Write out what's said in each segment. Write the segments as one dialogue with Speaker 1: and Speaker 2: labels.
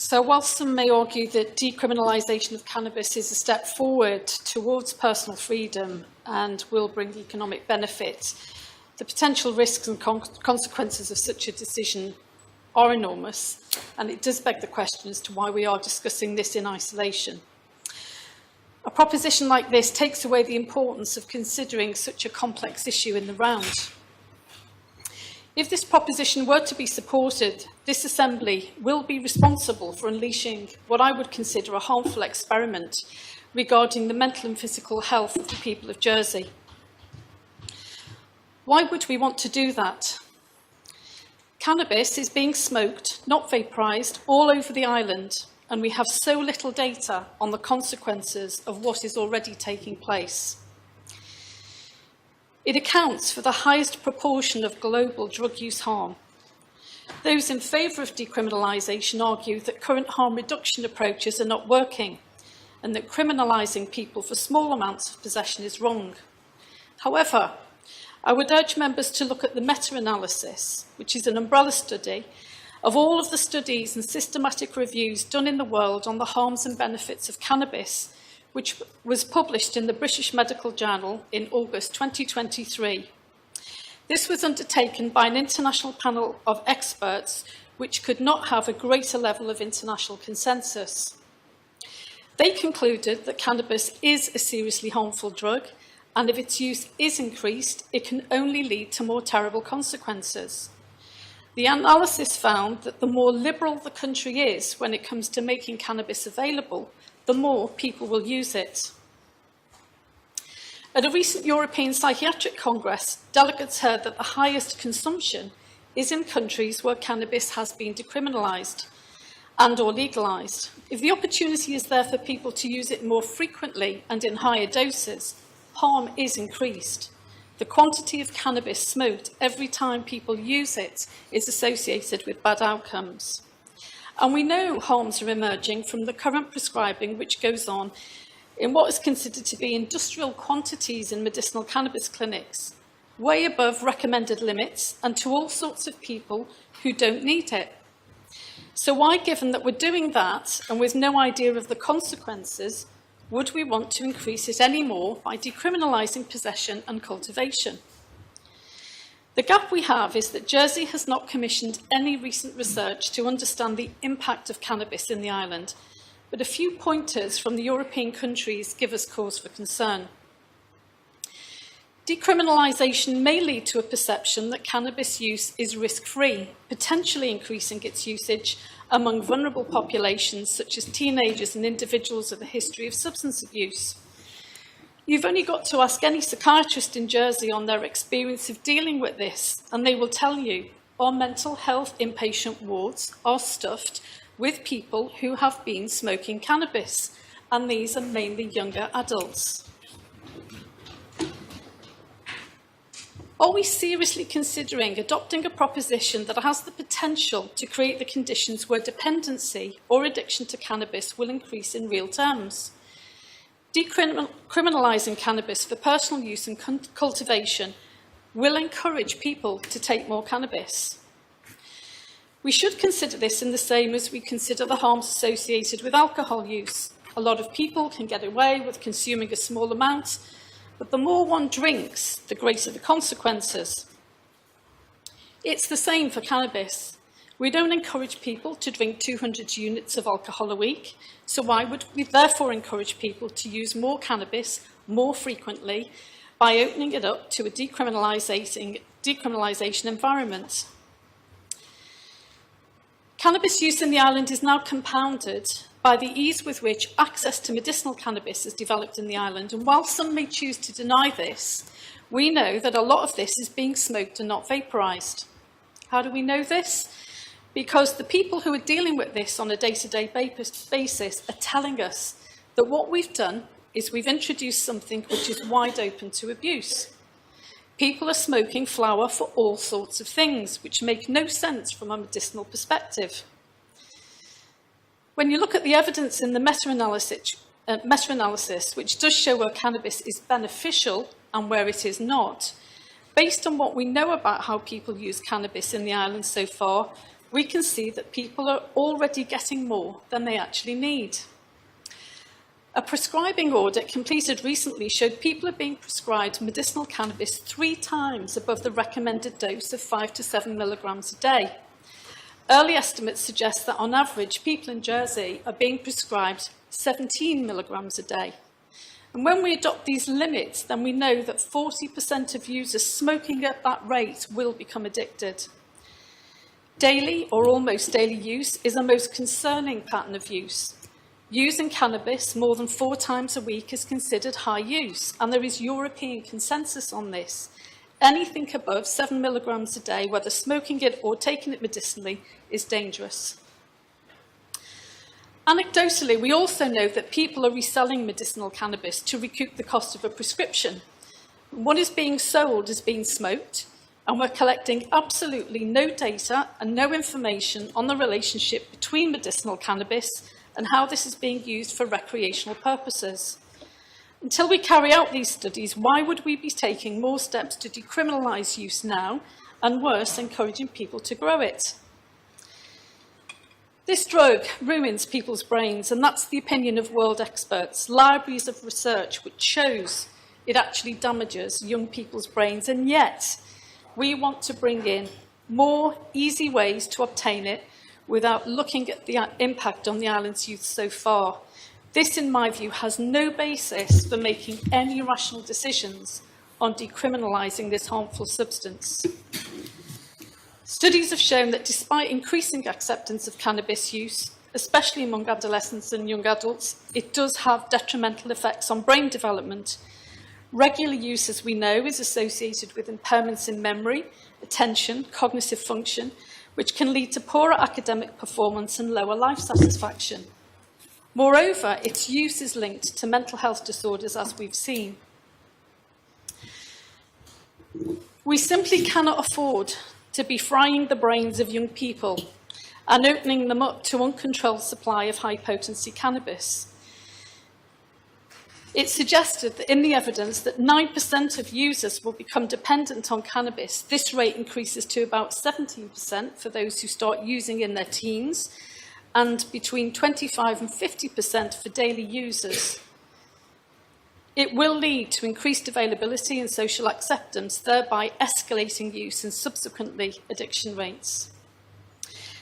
Speaker 1: So whilst some may argue that decriminalisation of cannabis is a step forward towards personal freedom and will bring economic benefit, the potential risks and consequences of such a decision are enormous, and it does beg the question as to why we are discussing this in isolation. A proposition like this takes away the importance of considering such a complex issue in the round. If this proposition were to be supported, this Assembly will be responsible for unleashing what I would consider a harmful experiment regarding the mental and physical health of the people of Jersey. Why would we want to do that? Cannabis is being smoked, not vaporised, all over the island, and we have so little data on the consequences of what is already taking place. It accounts for the highest proportion of global drug use harm. Those in favour of decriminalisation argue that current harm reduction approaches are not working and that criminalising people for small amounts of possession is wrong. However, I would urge members to look at the meta-analysis, which is an umbrella study of all of the studies and systematic reviews done in the world on the harms and benefits of cannabis, which was published in the British Medical Journal in August 2023. This was undertaken by an international panel of experts which could not have a greater level of international consensus. They concluded that cannabis is a seriously harmful drug, and if its use is increased, it can only lead to more terrible consequences. The analysis found that the more liberal the country is when it comes to making cannabis available, the more people will use it. At a recent European Psychiatric Congress, delegates heard that the highest consumption is in countries where cannabis has been decriminalised and or legalised. If the opportunity is there for people to use it more frequently and in higher doses, harm is increased. The quantity of cannabis smoked every time people use it is associated with bad outcomes. And we know harms are emerging from the current prescribing which goes on in what is considered to be industrial quantities in medicinal cannabis clinics, way above recommended limits and to all sorts of people who don't need it. So why, given that we're doing that and with no idea of the consequences, would we want to increase it any more by decriminalising possession and cultivation? The gap we have is that Jersey has not commissioned any recent research to understand the impact of cannabis in the island, but a few pointers from the European countries give us cause for concern. Decriminalisation may lead to a perception that cannabis use is risk-free, potentially increasing its usage among vulnerable populations such as teenagers and individuals with a history of substance abuse. You've only got to ask any psychiatrist in Jersey on their experience of dealing with this, and they will tell you our mental health inpatient wards are stuffed with people who have been smoking cannabis, and these are mainly younger adults. Are we seriously considering adopting a proposition that has the potential to create the conditions where dependency or addiction to cannabis will increase in real terms? Decriminalising cannabis for personal use and cultivation will encourage people to take more cannabis. We should consider this in the same as we consider the harms associated with alcohol use. A lot of people can get away with consuming a small amount, but the more one drinks, the greater the consequences. It's the same for cannabis. We don't encourage people to drink 200 units of alcohol a week, so why would we therefore encourage people to use more cannabis more frequently by opening it up to a decriminalisation environment? Cannabis use in the island is now compounded by the ease with which access to medicinal cannabis has developed in the island, and while some may choose to deny this, we know that a lot of this is being smoked and not vaporised. How do we know this? Because the people who are dealing with this on a day-to-day basis are telling us that what we've done is we've introduced something which is wide open to abuse. People are smoking flower for all sorts of things, which make no sense from a medicinal perspective. When you look at the evidence in the meta-analysis, which does show where cannabis is beneficial and where it is not, based on what we know about how people use cannabis in the island so far, we can see that people are already getting more than they actually need. A prescribing audit completed recently showed people are being prescribed medicinal cannabis 3 times above the recommended dose of 5 to 7 milligrams a day. Early estimates suggest that on average, people in Jersey are being prescribed 17 milligrams a day. And when we adopt these limits, then we know that 40% of users smoking at that rate will become addicted. Daily or almost daily use is a most concerning pattern of use. Using cannabis more than 4 times a week is considered high use, and there is European consensus on this. Anything above 7 milligrams a day, whether smoking it or taking it medicinally, is dangerous. Anecdotally, we also know that people are reselling medicinal cannabis to recoup the cost of a prescription. What is being sold is being smoked, and we're collecting absolutely no data and no information on the relationship between medicinal cannabis and how this is being used for recreational purposes. Until we carry out these studies, why would we be taking more steps to decriminalise use now, and worse, encouraging people to grow it? This drug ruins people's brains, and that's the opinion of world experts, libraries of research which shows it actually damages young people's brains, and yet we want to bring in more easy ways to obtain it without looking at the impact on the island's youth so far. This, in my view, has no basis for making any rational decisions on decriminalising this harmful substance. Studies have shown that despite increasing acceptance of cannabis use, especially among adolescents and young adults, it does have detrimental effects on brain development. Regular use, as we know, is associated with impairments in memory, attention, cognitive function, which can lead to poorer academic performance and lower life satisfaction. Moreover, its use is linked to mental health disorders, as we've seen. We simply cannot afford to be frying the brains of young people and opening them up to uncontrolled supply of high-potency cannabis. It's suggested that in the evidence that 9% of users will become dependent on cannabis. This rate increases to about 17% for those who start using in their teens, and between 25 and 50% for daily users. It will lead to increased availability and social acceptance, thereby escalating use and subsequently addiction rates.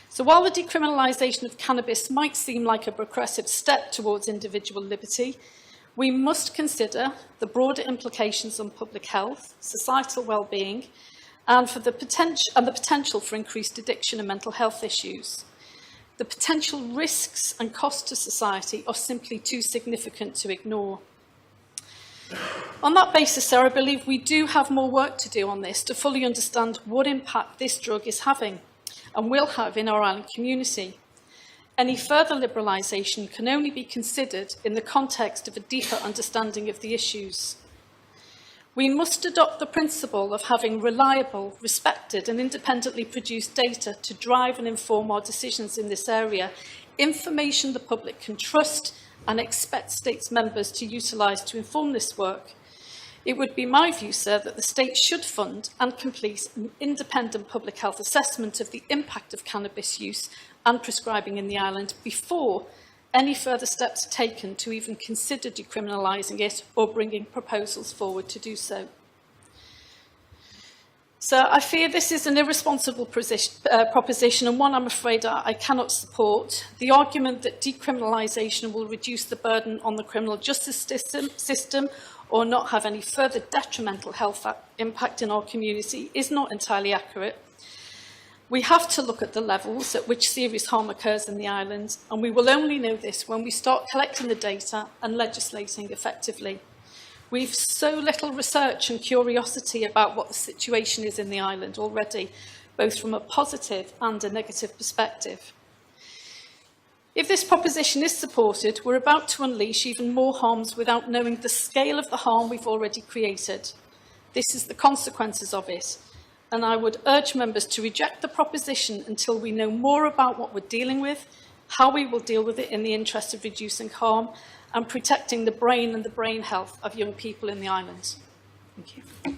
Speaker 1: So while the decriminalisation of cannabis might seem like a progressive step towards individual liberty, we must consider the broader implications on public health, societal well-being, and the potential for increased addiction and mental health issues. The potential risks and costs to society are simply too significant to ignore. On that basis, Sarah, I believe we do have more work to do on this to fully understand what impact this drug is having and will have in our island community. Any further liberalisation can only be considered in the context of a deeper understanding of the issues. We must adopt the principle of having reliable, respected and independently produced data to drive and inform our decisions in this area, information the public can trust and expect states members to utilise to inform this work. It would be my view, sir, that the state should fund and complete an independent public health assessment of the impact of cannabis use and prescribing in the island before any further steps are taken to even consider decriminalising it or bringing proposals forward to do so. So I fear this is an irresponsible proposition, and one I'm afraid I cannot support. The argument that decriminalisation will reduce the burden on the criminal justice system or not have any further detrimental health impact in our community is not entirely accurate. We have to look at the levels at which serious harm occurs in the island, and we will only know this when we start collecting the data and legislating effectively. We've so little research and curiosity about what the situation is in the island already, both from a positive and a negative perspective. If this proposition is supported, we're about to unleash even more harms without knowing the scale of the harm we've already created. This is the consequences of it, and I would urge members to reject the proposition until we know more about what we're dealing with, how we will deal with it in the interest of reducing harm, and protecting the brain and the brain health of young people in the islands. Thank you.